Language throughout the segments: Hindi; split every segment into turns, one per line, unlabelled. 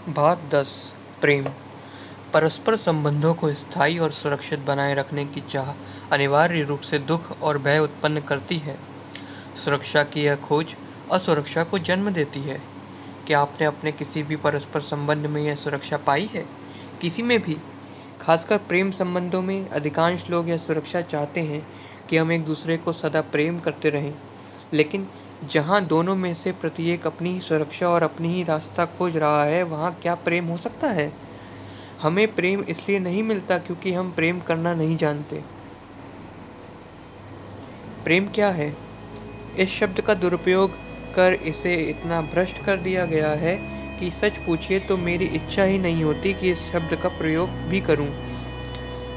भाग 10। प्रेम। परस्पर संबंधों को स्थायी और सुरक्षित बनाए रखने की चाह अनिवार्य रूप से दुख और भय उत्पन्न करती है। सुरक्षा की यह खोज असुरक्षा को जन्म देती है। क्या आपने अपने किसी भी परस्पर संबंध में यह सुरक्षा पाई है? किसी में भी, खासकर प्रेम संबंधों में अधिकांश लोग यह सुरक्षा चाहते हैं कि हम एक दूसरे को सदा प्रेम करते रहें। लेकिन जहाँ दोनों में से प्रत्येक अपनी ही सुरक्षा और अपनी ही रास्ता खोज रहा है, वहाँ क्या प्रेम हो सकता है? हमें प्रेम इसलिए नहीं मिलता क्योंकि हम प्रेम करना नहीं जानते। प्रेम क्या है? इस शब्द का दुरुपयोग कर इसे इतना भ्रष्ट कर दिया गया है कि सच पूछिए तो मेरी इच्छा ही नहीं होती कि इस शब्द का प्रयोग भी करूं।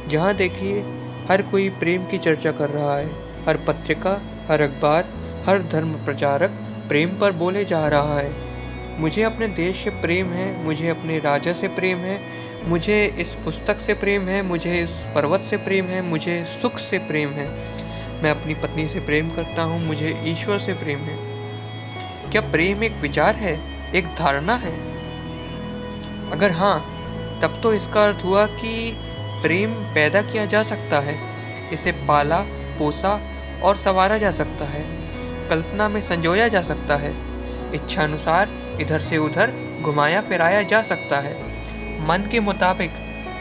जहाँ देखिए हर कोई प्रेम की चर्चा कर रहा है। हर पत्रिका, हर अखबार, हर धर्म प्रचारक प्रेम पर बोले जा रहा है। मुझे अपने देश से प्रेम है, मुझे अपने राजा से प्रेम है, मुझे इस पुस्तक से प्रेम है, मुझे इस पर्वत से प्रेम है, मुझे सुख से प्रेम है, मैं अपनी पत्नी से प्रेम करता हूँ, मुझे ईश्वर से प्रेम है। क्या प्रेम एक विचार है, एक धारणा है? अगर हाँ, तब तो इसका अर्थ हुआ कि प्रेम पैदा किया जा सकता है, इसे पाला पोसा और संवारा जा सकता है, कल्पना में संजोया जा सकता है, इच्छानुसार इधर से उधर घुमाया फिराया जा सकता है, मन के मुताबिक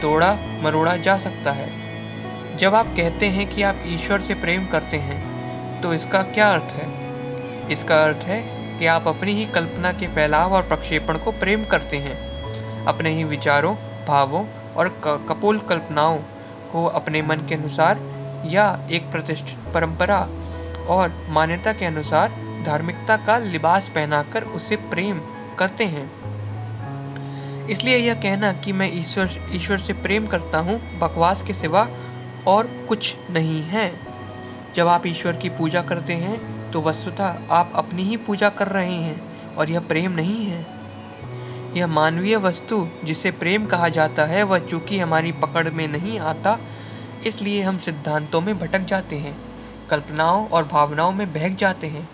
तोड़ा मरोड़ा जा सकता है। जब आप कहते हैं कि आप ईश्वर से प्रेम करते हैं, तो इसका क्या अर्थ है? इसका अर्थ है कि आप अपनी ही कल्पना के फैलाव और प्रक्षेपण को प्रेम करते हैं। अपने ही विचारों, भावों और कपोल कल्पनाओं को अपने मन के अनुसार या एक प्रतिष्ठित परंपरा और मान्यता के अनुसार धार्मिकता का लिबास पहनाकर उसे प्रेम करते हैं। इसलिए यह कहना कि मैं ईश्वर से प्रेम करता हूँ बकवास के सिवा और कुछ नहीं है। जब आप ईश्वर की पूजा करते हैं तो वस्तुतः आप अपनी ही पूजा कर रहे हैं और यह प्रेम नहीं है। यह मानवीय वस्तु जिसे प्रेम कहा जाता है, वह चूंकि हमारी पकड़ में नहीं आता, इसलिए हम सिद्धांतों में भटक जाते हैं, कल्पनाओं और भावनाओं में बहक जाते हैं।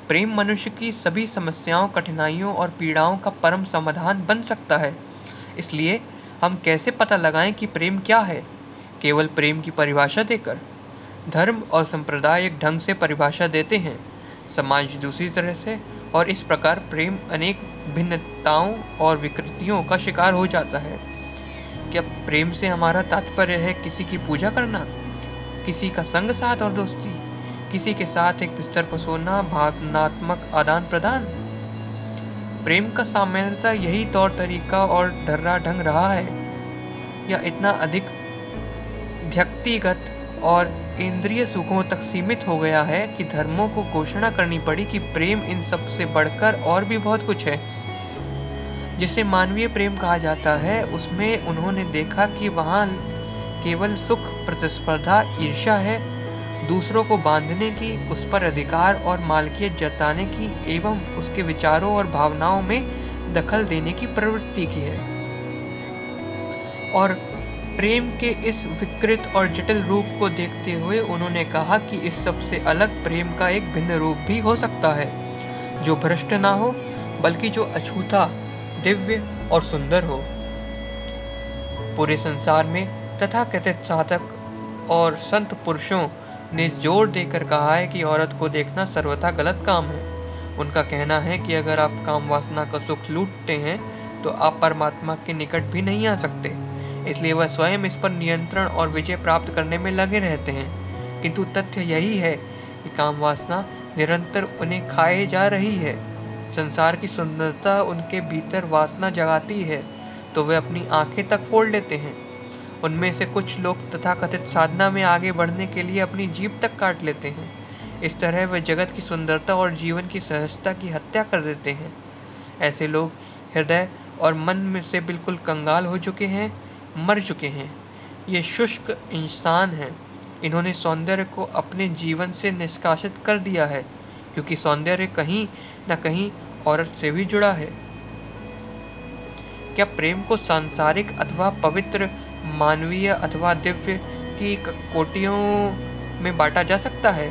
प्रेम मनुष्य की सभी समस्याओं, कठिनाइयों और पीड़ाओं का परम समाधान बन सकता है। इसलिए हम कैसे पता लगाएं कि प्रेम क्या है? केवल प्रेम की परिभाषा देकर? धर्म और संप्रदाय एक ढंग से परिभाषा देते हैं, समाज दूसरी तरह से, और इस प्रकार प्रेम अनेक भिन्नताओं और विकृतियों का शिकार हो जाता है। क्या प्रेम से हमारा तात्पर्य है किसी की पूजा करना, किसी का संग साथ और दोस्ती, किसी के साथ एक बिस्तर पर सोना, भावनात्मक आदान प्रदान? प्रेम का सामान्यतः यही तौर तरीका और ढर्रा ढंग रहा है, या इतना अधिक व्यक्तिगत और इंद्रिय सुखों तक सीमित हो गया है कि धर्मों को घोषणा करनी पड़ी कि प्रेम इन सब से बढ़कर और भी बहुत कुछ है। जिसे मानवीय प्रेम कहा जाता है, उसमें उन्होंने देखा कि वहाँ केवल सुख, प्रतिस्पर्धा, ईर्ष्या है, दूसरों को बांधने की, उस पर अधिकार और मालकियत जताने की एवं उसके विचारों और भावनाओं में दखल देने की प्रवृत्ति की है। और प्रेम के इस विकृत और जटिल रूप को देखते हुए उन्होंने कहा कि इस सब से अलग प्रेम का एक भिन्न रूप भी हो सकता है, जो भ्रष्ट ना हो, बल्कि जो अछूता, दिव्य और सुंदर हो। पूरे संसार में तथाकथित साधक और संत पुरुषों ने जोर देकर कहा है कि औरत को देखना सर्वथा गलत काम है। उनका कहना है कि अगर आप काम वासना का सुख लूटते हैं तो आप परमात्मा के निकट भी नहीं आ सकते। इसलिए वह स्वयं इस पर नियंत्रण और विजय प्राप्त करने में लगे रहते हैं। किंतु तथ्य यही है कि काम वासना निरंतर उन्हें खाए जा रही है। संसार की सुंदरता उनके भीतर वासना जगाती है तो वे अपनी आंखें तक फोड़ लेते हैं। उनमें से कुछ लोग तथाकथित साधना में आगे बढ़ने के लिए अपनी जीभ तक काट लेते हैं। इस तरह वे जगत की सुंदरता और जीवन की सहजता की हत्या कर देते हैं। ऐसे लोग हृदय और मन में से बिल्कुल कंगाल हो चुके हैं, मर चुके हैं। ये शुष्क इंसान हैं। इन्होंने सौंदर्य को अपने जीवन से निष्कासित कर दिया है, क्योंकि सौंदर्य कहीं न कहीं औरत से भी जुड़ा है। क्या प्रेम को सांसारिक अथवा पवित्र, मानवीय अथवा दिव्य की कोटियों में बांटा जा सकता है?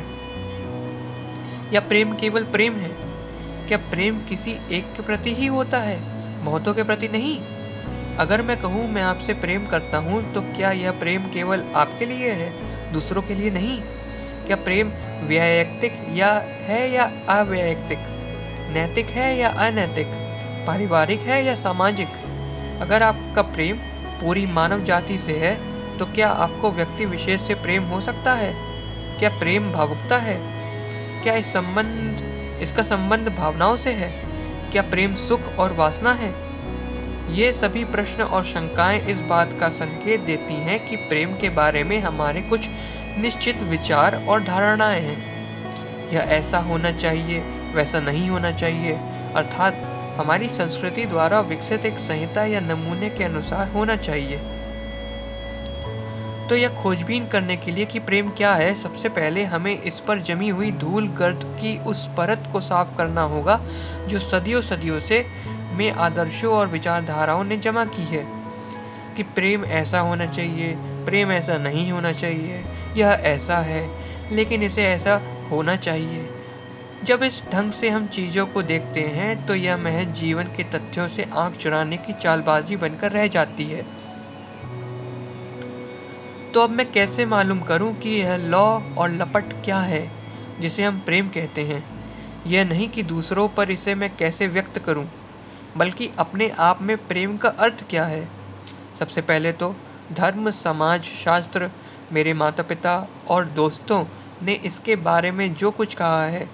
या प्रेम केवल प्रेम है? क्या प्रेम किसी एक के प्रति ही होता है, बहुतों के प्रति नहीं। अगर मैं कहूँ मैं आपसे प्रेम करता हूँ तो क्या यह प्रेम केवल आपके लिए है, दूसरों के लिए नहीं? क्या प्रेम वैयक्तिक या अवैयक्तिक, नैतिक है या अनैतिक, पारिवारिक है या सामाजिक? अगर आपका प्रेम पूरी मानव जाति से है तो क्या आपको व्यक्ति विशेष से प्रेम हो सकता है? क्या प्रेम भावुकता है? क्या इसका संबंध भावनाओं से है? क्या प्रेम सुख और वासना है? ये सभी प्रश्न और शंकाएं इस बात का संकेत देती हैं कि प्रेम के बारे में हमारे कुछ निश्चित विचार और धारणाएं हैं। यह ऐसा होना चाहिए, वैसा नहीं होना चाहिए, अर्थात हमारी संस्कृति द्वारा विकसित एक संहिता या नमूने के अनुसार होना चाहिए। तो यह खोजबीन करने के लिए कि प्रेम क्या है, सबसे पहले हमें इस पर जमी हुई धूल गर्द की उस परत को साफ करना होगा जो सदियों से में आदर्शों और विचारधाराओं ने जमा की है कि प्रेम ऐसा होना चाहिए, प्रेम ऐसा नहीं होना चाहिए, यह ऐसा है लेकिन इसे ऐसा होना चाहिए। जब इस ढंग से हम चीज़ों को देखते हैं तो यह महज जीवन के तथ्यों से आंख चुराने की चालबाजी बनकर रह जाती है। तो अब मैं कैसे मालूम करूं कि यह लौ और लपट क्या है जिसे हम प्रेम कहते हैं? यह नहीं कि दूसरों पर इसे मैं कैसे व्यक्त करूं, बल्कि अपने आप में प्रेम का अर्थ क्या है। सबसे पहले तो धर्म, समाज, शास्त्र, मेरे माता पिता और दोस्तों ने इसके बारे में जो कुछ कहा है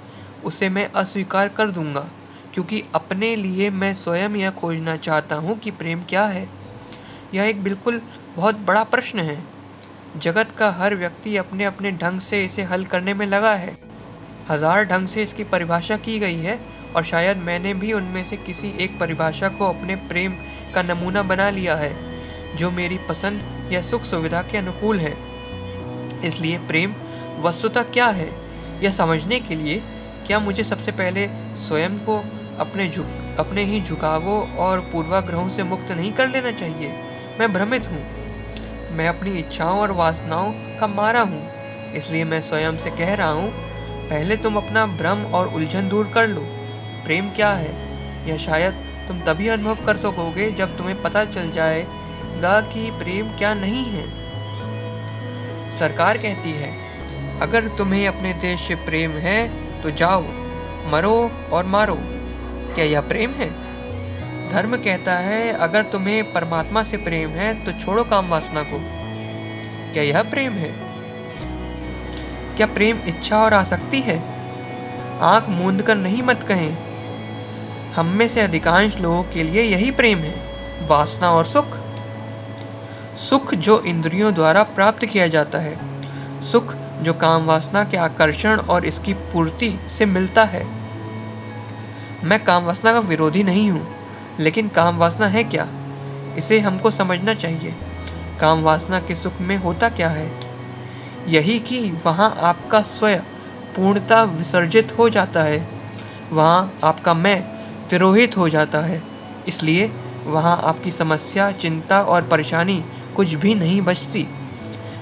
उसे मैं अस्वीकार कर दूंगा, क्योंकि अपने लिए मैं स्वयं यह खोजना चाहता हूँ कि प्रेम क्या है। यह एक बिल्कुल बहुत बड़ा प्रश्न है। जगत का हर व्यक्ति अपने अपने ढंग से इसे हल करने में लगा है। हजार ढंग से इसकी परिभाषा की गई है और शायद मैंने भी उनमें से किसी एक परिभाषा को अपने प्रेम का नमूना बना लिया है जो मेरी पसंद या सुख सुविधा के अनुकूल है। इसलिए प्रेम वस्तुतः क्या है, यह समझने के लिए क्या मुझे सबसे पहले स्वयं को अपने ही झुकावों और पूर्वाग्रहों से मुक्त नहीं कर लेना चाहिए? मैं भ्रमित हूँ, मैं अपनी इच्छाओं और वासनाओं का मारा हूँ, इसलिए मैं स्वयं से कह रहा हूँ पहले तुम अपना भ्रम और उलझन दूर कर लो। प्रेम क्या है यह शायद तुम तभी अनुभव कर सकोगे जब तुम्हें पता चल जाएगा कि प्रेम क्या नहीं है। सरकार कहती है अगर तुम्हें अपने देश से प्रेम है तो जाओ, मरो और मारो। क्या यह प्रेम है? धर्म कहता है अगर तुम्हें परमात्मा से प्रेम है तो छोड़ो काम वासना को। क्या यह प्रेम है? क्या प्रेम इच्छा और आसक्ति है? आंख मूंद कर नहीं मत कहें, हम में से अधिकांश लोगों के लिए यही प्रेम है, वासना और सुख। सुख जो इंद्रियों द्वारा प्राप्त किया जाता है, सुख जो काम वासना के आकर्षण और इसकी पूर्ति से मिलता है। मैं काम वासना का विरोधी नहीं हूँ, लेकिन काम वासना है क्या, इसे हमको समझना चाहिए। काम वासना के सुख में होता क्या है? यही कि वहाँ आपका स्वयं पूर्णता विसर्जित हो जाता है, वहाँ आपका मैं तिरोहित हो जाता है। इसलिए वहाँ आपकी समस्या, चिंता और परेशानी कुछ भी नहीं बचती।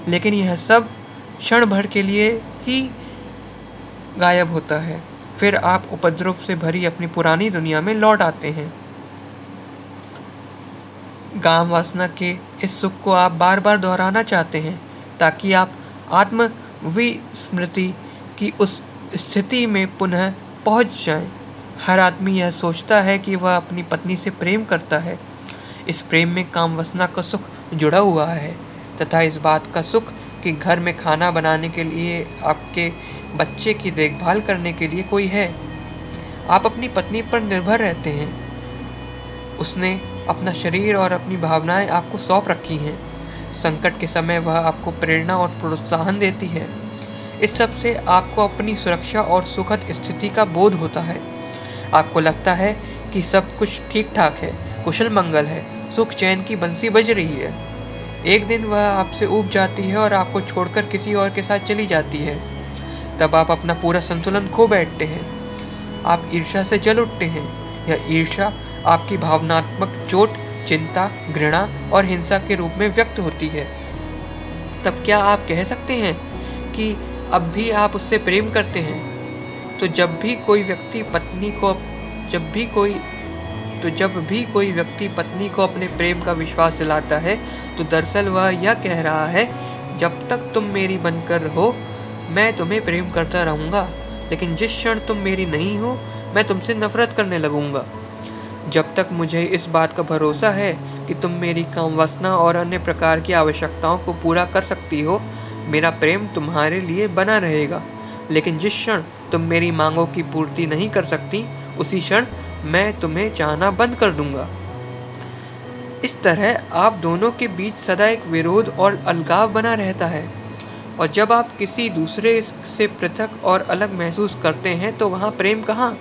लेकिन यह सब क्षण भर के लिए ही गायब होता है, फिर आप उपद्रव से भरी अपनी पुरानी दुनिया में लौट आते हैं। काम वासना के इस सुख को आप बार बार दोहराना चाहते हैं ताकि आप आत्मविस्मृति की उस स्थिति में पुनः पहुंच जाएं। हर आदमी यह सोचता है कि वह अपनी पत्नी से प्रेम करता है। इस प्रेम में काम वासना का सुख जुड़ा हुआ है तथा इस बात का सुख कि घर में खाना बनाने के लिए, आपके बच्चे की देखभाल करने के लिए कोई है। आप अपनी पत्नी पर निर्भर रहते हैं, उसने अपना शरीर और अपनी भावनाएं आपको सौंप रखी हैं। संकट के समय वह आपको प्रेरणा और प्रोत्साहन देती है। इस सब से आपको अपनी सुरक्षा और सुखद स्थिति का बोध होता है। आपको लगता है कि सब कुछ ठीक ठाक है, कुशल मंगल है, सुख चैन की बंसी बज रही है। एक दिन वह आपसे ऊब जाती है और आपको छोड़कर किसी और के साथ चली जाती है। तब आप अपना पूरा संतुलन खो बैठते हैं। आप ईर्ष्या से जल उठते हैं। यह ईर्ष्या आपकी भावनात्मक चोट, चिंता, घृणा और हिंसा के रूप में व्यक्त होती है। तब क्या आप कह सकते हैं कि अब भी आप उससे प्रेम करते हैं? तो जब भी कोई तो जब भी कोई व्यक्ति पत्नी को अपने प्रेम का विश्वास दिलाता है तो दरअसल वह यह कह रहा है, जब तक तुम मेरी बनकर हो मैं तुम्हें प्रेम करता रहूँगा, लेकिन जिस क्षण तुम मेरी नहीं हो मैं तुमसे नफरत करने लगूंगा। जब तक मुझे इस बात का भरोसा है कि तुम मेरी काम वासना और अन्य प्रकार की आवश्यकताओं को पूरा कर सकती हो, मेरा प्रेम तुम्हारे लिए बना रहेगा, लेकिन जिस क्षण तुम मेरी मांगों की पूर्ति नहीं कर सकती उसी क्षण मैं तुम्हें चाहना बंद कर दूंगा। इस तरह आप दोनों के बीच सदा एक विरोध और अलगाव बना रहता है, और जब आप किसी दूसरे से पृथक और अलग महसूस करते हैं तो वहाँ प्रेम कहाँ।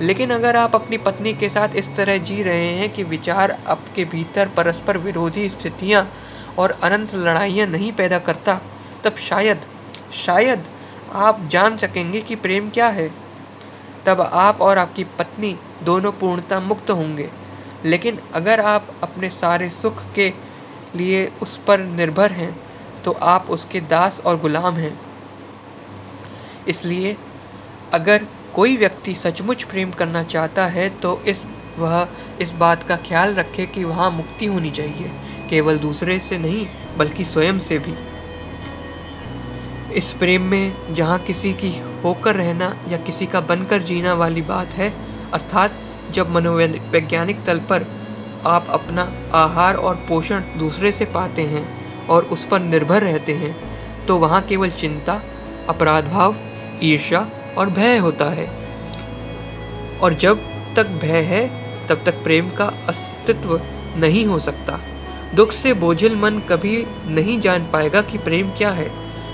लेकिन अगर आप अपनी पत्नी के साथ इस तरह जी रहे हैं कि विचार आपके भीतर परस्पर विरोधी स्थितियाँ और अनंत लड़ाइयाँ नहीं पैदा करता, तब शायद आप जान सकेंगे कि प्रेम क्या है। तब आप और आपकी पत्नी दोनों पूर्णतः मुक्त होंगे। लेकिन अगर आप अपने सारे सुख के लिए उस पर निर्भर हैं तो आप उसके दास और गुलाम हैं। इसलिए अगर कोई व्यक्ति सचमुच प्रेम करना चाहता है तो वह इस बात का ख्याल रखे कि वहाँ मुक्ति होनी चाहिए, केवल दूसरे से नहीं बल्कि स्वयं से भी। इस प्रेम में जहाँ किसी की होकर रहना या किसी का बनकर जीना वाली बात है, अर्थात जब मनोवैज्ञानिक तल पर आप अपना आहार और पोषण दूसरे से पाते हैं और उस पर निर्भर रहते हैं, तो वहाँ केवल चिंता, अपराध भाव, ईर्ष्या और भय होता है। और जब तक भय है तब तक प्रेम का अस्तित्व नहीं हो सकता। दुख से बोझिल मन कभी नहीं जान पाएगा कि प्रेम क्या है।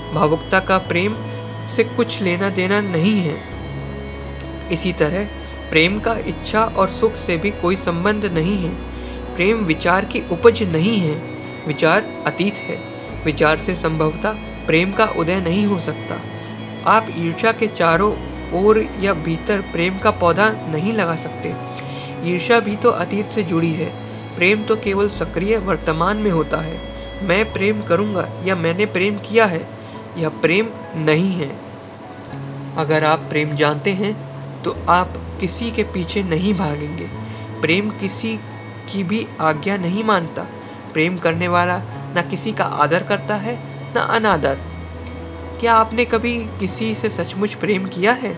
भावुकता का प्रेम से कुछ लेना देना नहीं है। इसी तरह प्रेम का इच्छा और सुख से भी कोई संबंध नहीं है। प्रेम विचार की उपज नहीं है, विचार अतीत है। विचार से संभवतः प्रेम का उदय नहीं हो सकता। आप ईर्ष्या के चारों ओर या भीतर प्रेम का पौधा नहीं लगा सकते। ईर्ष्या भी तो अतीत से जुड़ी है। प्रेम तो केवल सक्रिय वर्तमान में होता है। मैं प्रेम करूंगा या मैंने प्रेम किया है, यह प्रेम नहीं है। अगर आप प्रेम जानते हैं तो आप किसी के पीछे नहीं भागेंगे। प्रेम किसी की भी आज्ञा नहीं मानता। प्रेम करने वाला न किसी का आदर करता है न अनादर। क्या आपने कभी किसी से सचमुच प्रेम किया है,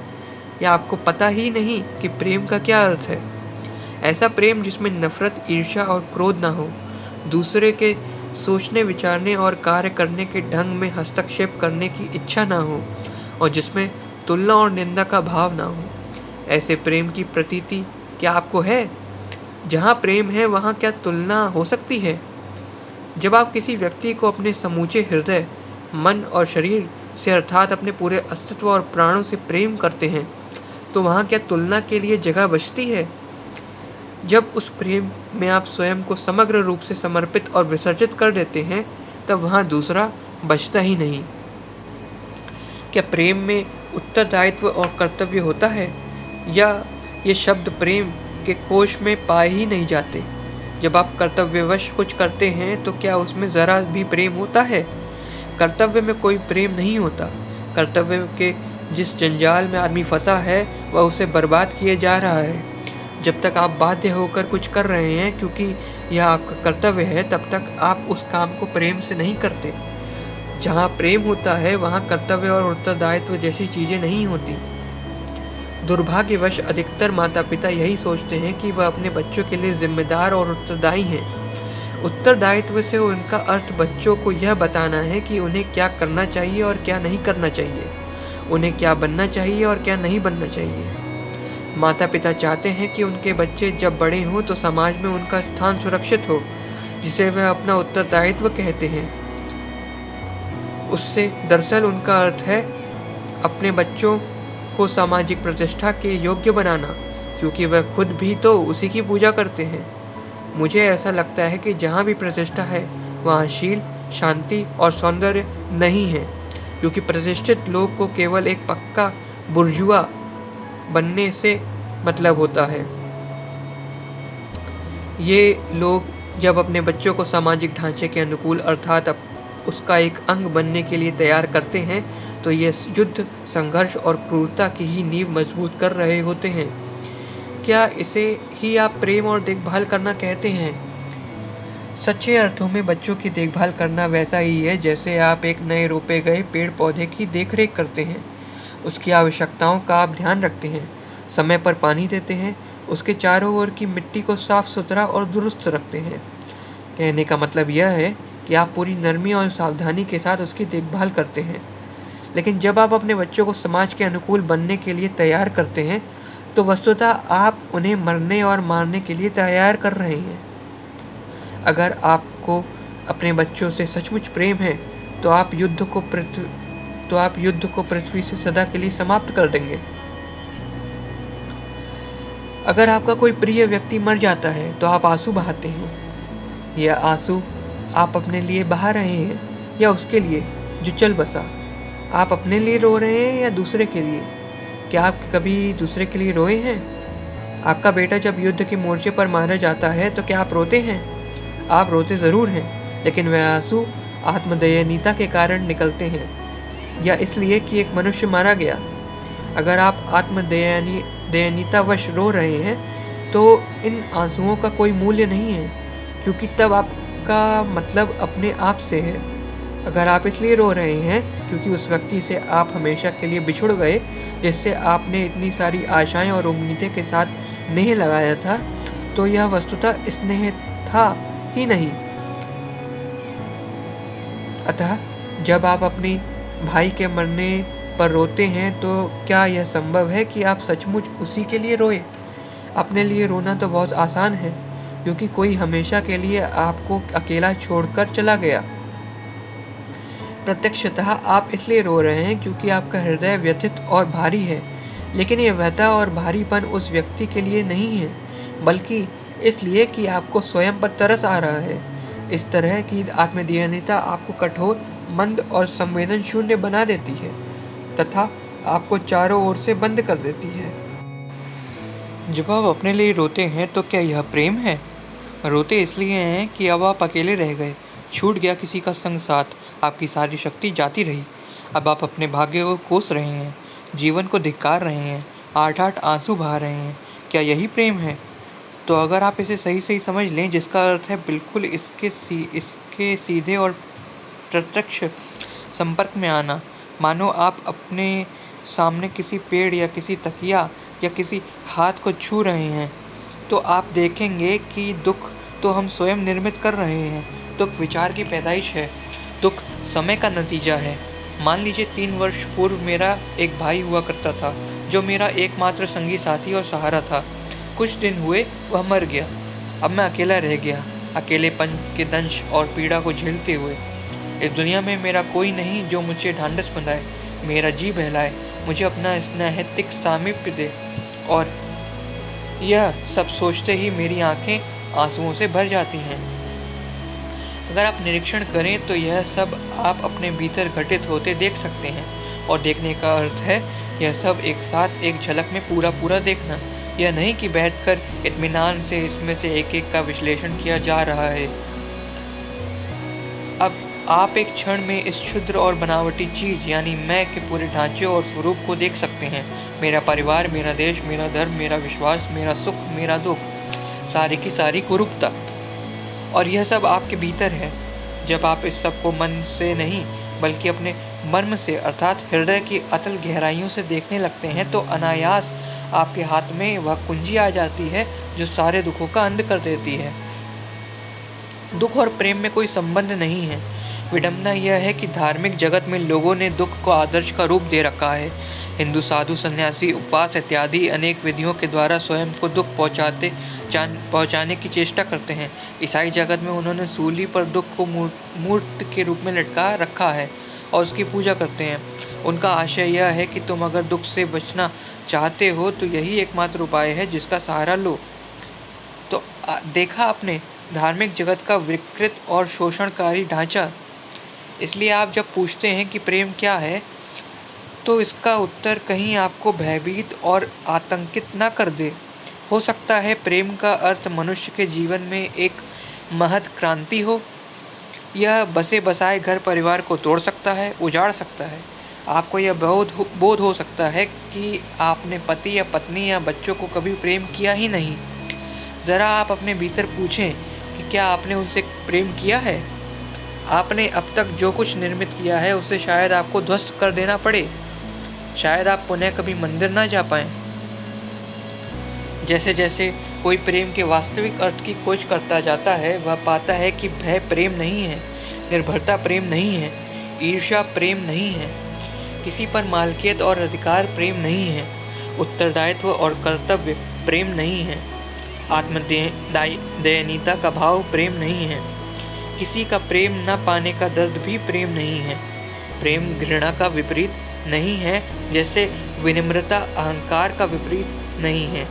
या आपको पता ही नहीं कि प्रेम का क्या अर्थ है? ऐसा प्रेम जिसमें नफरत, ईर्ष्या और क्रोध ना हो, दूसरे के सोचने, विचारने और कार्य करने के ढंग में हस्तक्षेप करने की इच्छा ना हो, और जिसमें तुलना और निंदा का भाव ना हो। ऐसे प्रेम की प्रतीति क्या आपको है? जहाँ प्रेम है वहाँ क्या तुलना हो सकती है? जब आप किसी व्यक्ति को अपने समूचे हृदय, मन और शरीर से अर्थात अपने पूरे अस्तित्व और प्राणों से प्रेम करते हैं तो वहाँ क्या तुलना के लिए जगह बचती है? जब उस प्रेम में आप स्वयं को समग्र रूप से समर्पित और विसर्जित कर देते हैं तब वहाँ दूसरा बचता ही नहीं। क्या प्रेम में उत्तरदायित्व और कर्तव्य होता है, या ये शब्द प्रेम के कोश में पाए ही नहीं जाते? जब आप कर्तव्यवश कुछ करते हैं तो क्या उसमें ज़रा भी प्रेम होता है? कर्तव्य में कोई प्रेम नहीं होता। कर्तव्य के जिस जंजाल में आदमी फंसा है वह उसे बर्बाद किए जा रहा है। जब तक आप बाध्य होकर कुछ कर रहे हैं क्योंकि यह आपका कर्तव्य है, तब तक आप उस काम को प्रेम से नहीं करते। जहाँ प्रेम होता है वहाँ कर्तव्य और उत्तरदायित्व जैसी चीज़ें नहीं होती। दुर्भाग्यवश अधिकतर माता पिता यही सोचते हैं कि वह अपने बच्चों के लिए जिम्मेदार और उत्तरदायी हैं। उत्तरदायित्व से उनका अर्थ बच्चों को यह बताना है कि उन्हें क्या करना चाहिए और क्या नहीं करना चाहिए, उन्हें क्या बनना चाहिए और क्या नहीं बनना चाहिए। माता पिता चाहते हैं कि उनके बच्चे जब बड़े हों तो समाज में उनका स्थान सुरक्षित हो, जिसे वह अपना उत्तरदायित्व कहते हैं। उससे दरअसल उनका अर्थ है अपने बच्चों को सामाजिक प्रतिष्ठा के योग्य बनाना, क्योंकि वह खुद भी तो उसी की पूजा करते हैं। मुझे ऐसा लगता है कि जहाँ भी प्रतिष्ठा है वहाँ शील, शांति और सौंदर्य नहीं है, क्योंकि प्रतिष्ठित लोग को केवल एक पक्का बुर्जुआ बनने से मतलब होता है। ये लोग जब अपने बच्चों को सामाजिक ढांचे के अनुकूल अर्थात उसका एक अंग बनने के लिए तैयार करते हैं तो ये युद्ध, संघर्ष और क्रूरता की ही नींव मजबूत कर रहे होते हैं। क्या इसे ही आप प्रेम और देखभाल करना कहते हैं? सच्चे अर्थों में बच्चों की देखभाल करना वैसा ही है जैसे आप एक नए रोपे गए पेड़ पौधे की देखरेख करते हैं। उसकी आवश्यकताओं का आप ध्यान रखते हैं, समय पर पानी देते हैं, उसके चारों ओर की मिट्टी को साफ सुथरा और दुरुस्त रखते हैं। कहने का मतलब यह है कि आप पूरी नरमी और सावधानी के साथ उसकी देखभाल करते हैं। लेकिन जब आप अपने बच्चों को समाज के अनुकूल बनने के लिए तैयार करते हैं, तो वस्तुतः आप उन्हें मरने और मारने के लिए तैयार कर रहे हैं। अगर आपको अपने बच्चों से सचमुच प्रेम है, तो आप युद्ध को पृथ्वी से सदा के लिए समाप्त कर देंगे। अगर आपका कोई प्रिय व्यक्ति मर जाता है, तो आप आंसू बहाते हैं। यह आंसू आप अपने लिए बहा रहे हैं या उसके लिए जो चल बसा? आप अपने लिए रो रहे हैं या दूसरे के लिए? क्या आप कभी दूसरे के लिए रोए हैं? आपका बेटा जब युद्ध के मोर्चे पर मारा जाता है तो क्या आप रोते हैं? आप रोते ज़रूर हैं, लेकिन वह आंसू आत्मदयनीता के कारण निकलते हैं या इसलिए कि एक मनुष्य मारा गया। अगर आप आत्मदयनीतावश रो रहे हैं, तो इन आंसुओं का कोई मूल्य नहीं है, क्योंकि तब आपका मतलब अपने आप से है। अगर आप इसलिए रो रहे हैं क्योंकि उस व्यक्ति से आप हमेशा के लिए बिछुड़ गए, जिससे आपने इतनी सारी आशाएं और उम्मीदें के साथ नेह लगाया था, तो यह वस्तुतः स्नेह था ही नहीं। अतः जब आप अपने भाई के मरने पर रोते हैं, तो क्या यह संभव है कि आप सचमुच उसी के लिए रोए? अपने लिए रोना तो बहुत आसान है, क्योंकि कोई हमेशा के लिए आपको अकेला छोड़कर चला गया। प्रत्यक्षतः आप इसलिए रो रहे हैं क्योंकि आपका हृदय व्यथित और भारी है, लेकिन ये व्यथा और भारीपन उस व्यक्ति के लिए नहीं है, बल्कि इसलिए कि आपको स्वयं पर तरस आ रहा है। इस तरह की आत्मदयनीता आपको कठोर, मंद और संवेदन शून्य बना देती है तथा आपको चारों ओर से बंद कर देती है। जब आप अपने लिए रोते हैं, तो क्या यह प्रेम है? रोते इसलिए हैं कि अब आप अकेले रह गए, छूट गया किसी का संग साथ, आपकी सारी शक्ति जाती रही। अब आप अपने भाग्य को कोस रहे हैं, जीवन को धिक्कार रहे हैं, आठ आठ आंसू बहा रहे हैं। क्या यही प्रेम है? तो अगर आप इसे सही सही समझ लें, जिसका अर्थ है बिल्कुल इसके सीधे और प्रत्यक्ष संपर्क में आना, मानो आप अपने सामने किसी पेड़ या किसी तकिया या किसी हाथ को छू रहे हैं, तो आप देखेंगे कि दुख तो हम स्वयं निर्मित कर रहे हैं। दुख विचार की पैदाइश है, दुख समय का नतीजा है। मान लीजिए 3 वर्ष पूर्व मेरा एक भाई हुआ करता था, जो मेरा एकमात्र संगी साथी और सहारा था। कुछ दिन हुए वह मर गया। अब मैं अकेला रह गया, अकेलेपन के दंश और पीड़ा को झेलते हुए। इस दुनिया में मेरा कोई नहीं जो मुझे ढांढस बंधाए, मेरा जी बहलाए, मुझे अपना स्नेहितिक सामीप्य दे। और यह सब सोचते ही मेरी आंखें आंसुओं से भर जाती हैं। अगर आप निरीक्षण करें, तो यह सब आप अपने भीतर घटित होते देख सकते हैं। और देखने का अर्थ है यह सब एक साथ एक झलक में पूरा पूरा देखना। यह नहीं कि बैठकर इत्मीनान से इसमें से एक एक का विश्लेषण किया जा रहा है। अब आप एक क्षण में इस क्षुद्र और बनावटी चीज यानी मैं के पूरे ढांचे और स्वरूप को देख सकते हैं। मेरा परिवार, मेरा देश, मेरा धर्म, मेरा विश्वास, मेरा सुख, मेरा दुख, सारी की सारी कुरूपता। और यह सब आपके भीतर है। जब आप इस सब को मन से नहीं बल्कि अपने मर्म से अर्थात हृदय की अतल गहराइयों से देखने लगते हैं, तो अनायास आपके हाथ में वह कुंजी आ जाती है जो सारे दुखों का अंत कर देती है। दुख और प्रेम में कोई संबंध नहीं है। विडंबना यह है कि धार्मिक जगत में लोगों ने दुख को आदर्श का रूप दे रखा है। हिंदू साधु, सन्यासी, उपवास इत्यादि अनेक विधियों के द्वारा स्वयं को दुख पहुँचाने की चेष्टा करते हैं। ईसाई जगत में उन्होंने सूली पर दुख को मूर्त के रूप में लटका रखा है और उसकी पूजा करते हैं। उनका आशय यह है कि तुम अगर दुख से बचना चाहते हो, तो यही एकमात्र उपाय है जिसका सहारा लो। तो देखा आपने धार्मिक जगत का विकृत और शोषणकारी ढांचा। इसलिए आप जब पूछते हैं कि प्रेम क्या है, तो इसका उत्तर कहीं आपको भयभीत और आतंकित न कर दे। हो सकता है प्रेम का अर्थ मनुष्य के जीवन में एक महत क्रांति हो। यह बसे बसाए घर परिवार को तोड़ सकता है, उजाड़ सकता है। आपको यह बोध हो सकता है कि आपने पति या पत्नी या बच्चों को कभी प्रेम किया ही नहीं। ज़रा आप अपने भीतर पूछें कि क्या आपने उनसे प्रेम किया है? आपने अब तक जो कुछ निर्मित किया है उसे शायद आपको ध्वस्त कर देना पड़े। शायद आप पुनः कभी मंदिर ना जा पाएं। जैसे जैसे कोई प्रेम के वास्तविक अर्थ की खोज करता जाता है, वह पाता है कि भय प्रेम नहीं है, निर्भरता प्रेम नहीं है, ईर्ष्या प्रेम नहीं है, किसी पर मालकियत और अधिकार प्रेम नहीं है, उत्तरदायित्व और कर्तव्य प्रेम नहीं है, आत्मदयनीयता का भाव प्रेम नहीं है, किसी का प्रेम न पाने का दर्द भी प्रेम नहीं है। प्रेम घृणा का विपरीत नहीं है, जैसे विनम्रता अहंकार का विपरीत नहीं है।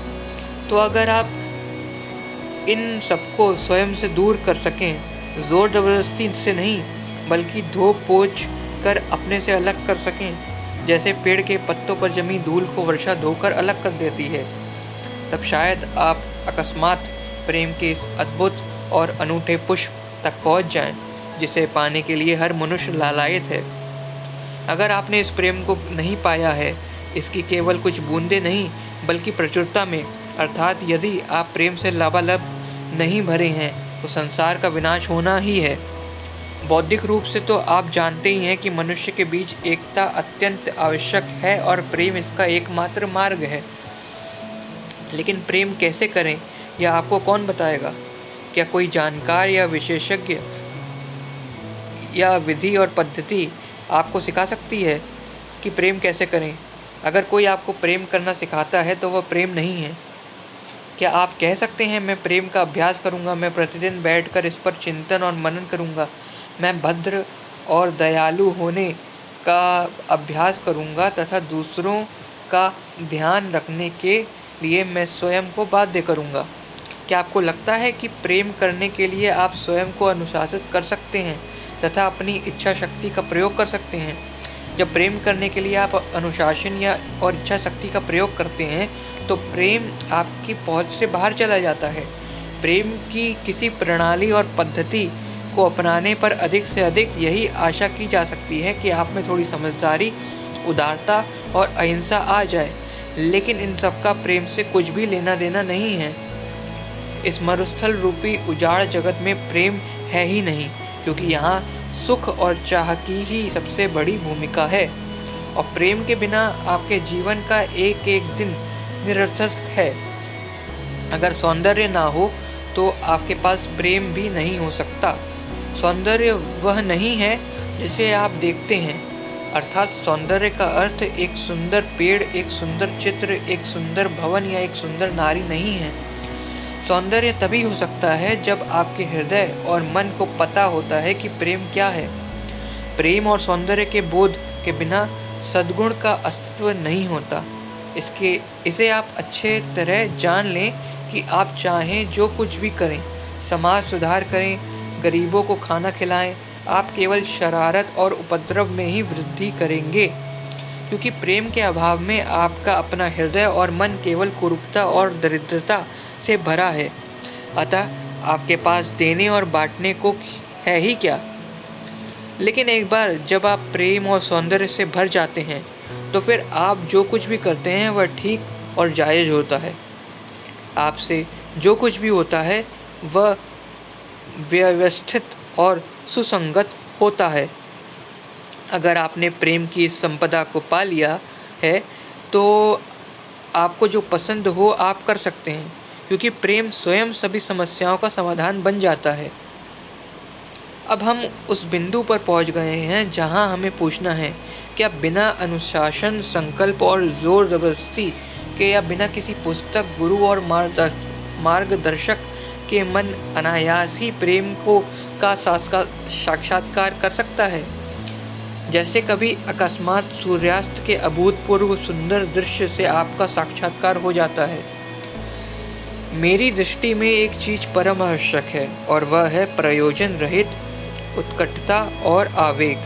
तो अगर आप इन सबको स्वयं से दूर कर सकें, जोर जबरदस्ती से नहीं बल्कि धो पोंछ कर अपने से अलग कर सकें, जैसे पेड़ के पत्तों पर जमी धूल को वर्षा धोकर अलग कर देती है, तब शायद आप अकस्मात प्रेम के इस अद्भुत और अनूठे पुष्प तक पहुंच जाएं, जिसे पाने के लिए हर मनुष्य लालायित है। अगर आपने इस प्रेम को नहीं पाया है, इसकी केवल कुछ बूंदें नहीं बल्कि प्रचुरता में, अर्थात यदि आप प्रेम से लबालब नहीं भरे हैं तो संसार का विनाश होना ही है। बौद्धिक रूप से तो आप जानते ही हैं कि मनुष्य के बीच एकता अत्यंत आवश्यक है और प्रेम इसका एकमात्र मार्ग है। लेकिन प्रेम कैसे करें यह आपको कौन बताएगा? क्या कोई जानकार या विशेषज्ञ या विधि और पद्धति आपको सिखा सकती है कि प्रेम कैसे करें? अगर कोई आपको प्रेम करना सिखाता है तो वह प्रेम नहीं है। क्या आप कह सकते हैं मैं प्रेम का अभ्यास करूंगा, मैं प्रतिदिन बैठकर इस पर चिंतन और मनन करूंगा, मैं भद्र और दयालु होने का अभ्यास करूंगा तथा दूसरों का ध्यान रखने के लिए मैं स्वयं को बाध्य करूंगा? क्या आपको लगता है कि प्रेम करने के लिए आप स्वयं को अनुशासित कर सकते हैं तथा अपनी इच्छा शक्ति का प्रयोग कर सकते हैं? जब प्रेम करने के लिए आप अनुशासन या और इच्छा शक्ति का प्रयोग करते हैं तो प्रेम आपकी पहुंच से बाहर चला जाता है। प्रेम की किसी प्रणाली और पद्धति को अपनाने पर अधिक से अधिक यही आशा की जा सकती है कि आप में थोड़ी समझदारी, उदारता और अहिंसा आ जाए, लेकिन इन सब का प्रेम से कुछ भी लेना देना नहीं है। इस मरुस्थल रूपी उजाड़ जगत में प्रेम है ही नहीं, क्योंकि यहाँ सुख और चाह की ही सबसे बड़ी भूमिका है, और प्रेम के बिना आपके जीवन का एक एक दिन निरर्थक है। अगर सौंदर्य ना हो तो आपके पास प्रेम भी नहीं हो सकता। सौंदर्य वह नहीं है जिसे आप देखते हैं, अर्थात सौंदर्य का अर्थ एक सुंदर पेड़, एक सुंदर चित्र, एक सुंदर भवन या एक सुंदर नारी नहीं है। सौंदर्य तभी हो सकता है जब आपके हृदय और मन को पता होता है कि प्रेम क्या है। प्रेम और सौंदर्य के बोध के बिना सद्गुण का अस्तित्व नहीं होता। इसे आप अच्छे तरह जान लें कि आप चाहें जो कुछ भी करें, समाज सुधार करें, गरीबों को खाना खिलाएं, आप केवल शरारत और उपद्रव में ही वृद्धि करेंगे, क्योंकि प्रेम के अभाव में आपका अपना हृदय और मन केवल कुरूपता और दरिद्रता से भरा है। अतः आपके पास देने और बांटने को है ही क्या। लेकिन एक बार जब आप प्रेम और सौंदर्य से भर जाते हैं तो फिर आप जो कुछ भी करते हैं वह ठीक और जायज़ होता है। आपसे जो कुछ भी होता है वह व्यवस्थित और सुसंगत होता है। अगर आपने प्रेम की इस संपदा को पा लिया है तो आपको जो पसंद हो आप कर सकते हैं, क्योंकि प्रेम स्वयं सभी समस्याओं का समाधान बन जाता है। अब हम उस बिंदु पर पहुंच गए हैं जहां हमें पूछना है, क्या बिना अनुशासन, संकल्प और जोर जबरदस्ती के या बिना किसी पुस्तक, गुरु और मार्गदर्शक के मन अनायास ही प्रेम का साक्षात्कार कर सकता है? जैसे कभी अकस्मात सूर्यास्त के अभूतपूर्व सुंदर दृश्य से आपका साक्षात्कार हो जाता है। मेरी दृष्टि में एक चीज परम आवश्यक है और वह है प्रयोजन रहित उत्कटता और आवेग।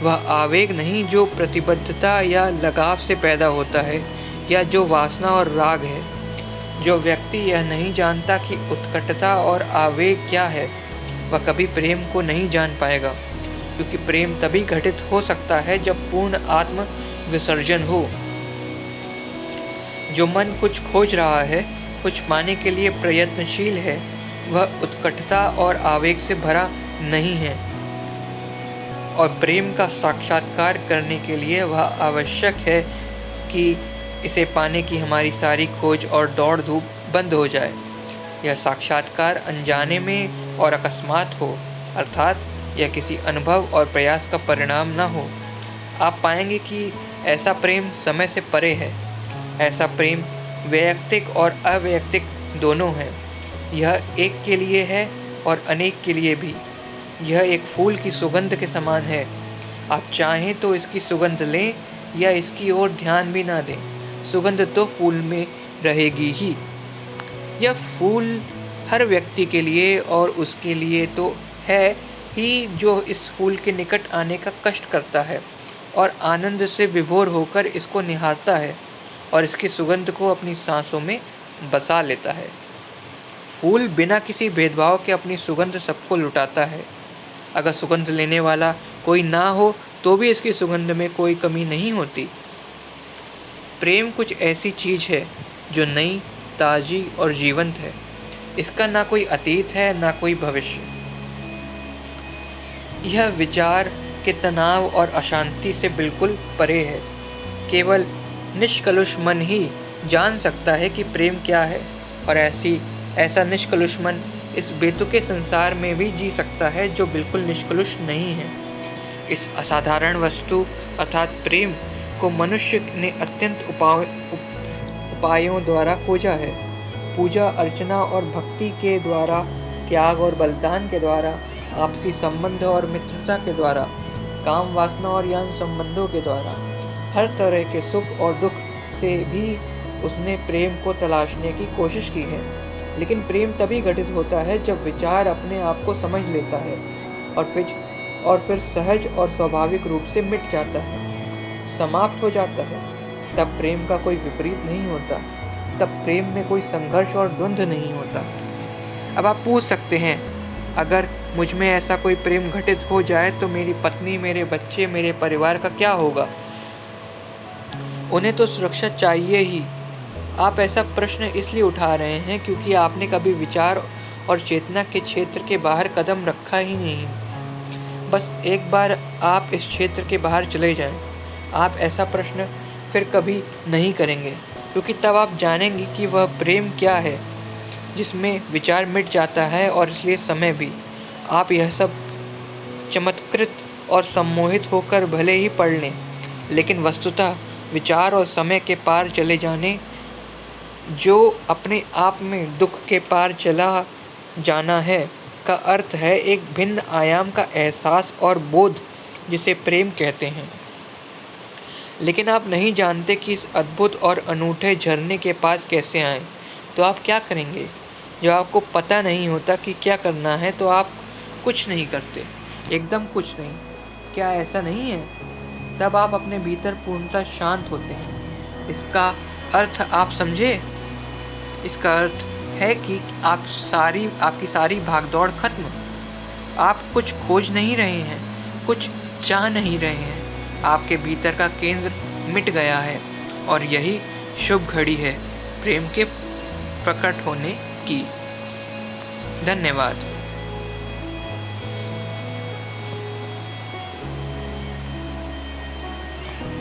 वह आवेग नहीं जो प्रतिबद्धता या लगाव से पैदा होता है या जो वासना और राग है। जो व्यक्ति यह नहीं जानता कि उत्कटता और आवेग क्या है, वह कभी प्रेम को नहीं जान पाएगा। क्योंकि प्रेम तभी घटित हो सकता है जब पूर्ण आत्म विसर्जन हो। जो मन कुछ खोज रहा है, कुछ पाने के लिए प्रयत्नशील है, वह उत्कटता और आवेग से भरा नहीं है, और प्रेम का साक्षात्कार करने के लिए वह आवश्यक है कि इसे पाने की हमारी सारी खोज और दौड़ धूप बंद हो जाए। यह साक्षात्कार अनजाने में और अकस्मात हो, अर्थात यह किसी अनुभव और प्रयास का परिणाम न हो। आप पाएंगे कि ऐसा प्रेम समय से परे है। ऐसा प्रेम वैयक्तिक और अवैयक्तिक दोनों है। यह एक के लिए है और अनेक के लिए भी। यह एक फूल की सुगंध के समान है। आप चाहें तो इसकी सुगंध लें या इसकी ओर ध्यान भी ना दें, सुगंध तो फूल में रहेगी ही। यह फूल हर व्यक्ति के लिए और उसके लिए तो है ही जो इस फूल के निकट आने का कष्ट करता है और आनंद से विभोर होकर इसको निहारता है और इसकी सुगंध को अपनी सांसों में बसा लेता है। फूल बिना किसी भेदभाव के अपनी सुगंध सबको लुटाता है। अगर सुगंध लेने वाला कोई ना हो तो भी इसकी सुगंध में कोई कमी नहीं होती। प्रेम कुछ ऐसी चीज़ है जो नई, ताज़ी और जीवंत है। इसका ना कोई अतीत है ना कोई भविष्य। यह विचार के तनाव और अशांति से बिल्कुल परे है। केवल निष्कलुष मन ही जान सकता है कि प्रेम क्या है, और ऐसा निष्कलुष मन इस बेतुके संसार में भी जी सकता है जो बिल्कुल निष्कलुष नहीं है। इस असाधारण वस्तु अर्थात प्रेम को मनुष्य ने अत्यंत उपायों द्वारा खोजा है। पूजा अर्चना और भक्ति के द्वारा, त्याग और बलिदान के द्वारा, आपसी संबंध और मित्रता के द्वारा, काम वासना और यौन संबंधों के द्वारा, हर तरह के सुख और दुख से भी उसने प्रेम को तलाशने की कोशिश की है। लेकिन प्रेम तभी घटित होता है जब विचार अपने आप को समझ लेता है और फिर सहज और स्वाभाविक रूप से मिट जाता है, समाप्त हो जाता है। तब प्रेम का कोई विपरीत नहीं होता, तब प्रेम में कोई संघर्ष और द्वंद्व नहीं होता। अब आप पूछ सकते हैं, अगर मुझ में ऐसा कोई प्रेम घटित हो जाए तो मेरी पत्नी, मेरे बच्चे, मेरे परिवार का क्या होगा? उन्हें तो सुरक्षा चाहिए ही। आप ऐसा प्रश्न इसलिए उठा रहे हैं क्योंकि आपने कभी विचार और चेतना के क्षेत्र के बाहर कदम रखा ही नहीं। बस एक बार आप इस क्षेत्र के बाहर चले जाएं, आप ऐसा प्रश्न फिर कभी नहीं करेंगे, क्योंकि तब आप जानेंगे कि वह प्रेम क्या है जिसमें विचार मिट जाता है और इसलिए समय भी। आप यह सब चमत्कृत और सम्मोहित होकर भले ही पढ़ लें, लेकिन वस्तुतः विचार और समय के पार चले जाने, जो अपने आप में दुख के पार चला जाना है, का अर्थ है एक भिन्न आयाम का एहसास और बोध जिसे प्रेम कहते हैं। लेकिन आप नहीं जानते कि इस अद्भुत और अनूठे झरने के पास कैसे आएं, तो आप क्या करेंगे? जब आपको पता नहीं होता कि क्या करना है तो आप कुछ नहीं करते, एकदम कुछ नहीं। क्या ऐसा नहीं है? तब आप अपने भीतर पूर्णतः शांत होते हैं। इसका अर्थ आप समझे? इसका अर्थ है कि आपकी सारी भागदौड़ खत्म। आप कुछ खोज नहीं रहे हैं, कुछ चाह नहीं रहे हैं। आपके भीतर का केंद्र मिट गया है, और यही शुभ घड़ी है प्रेम के प्रकट होने की। धन्यवाद।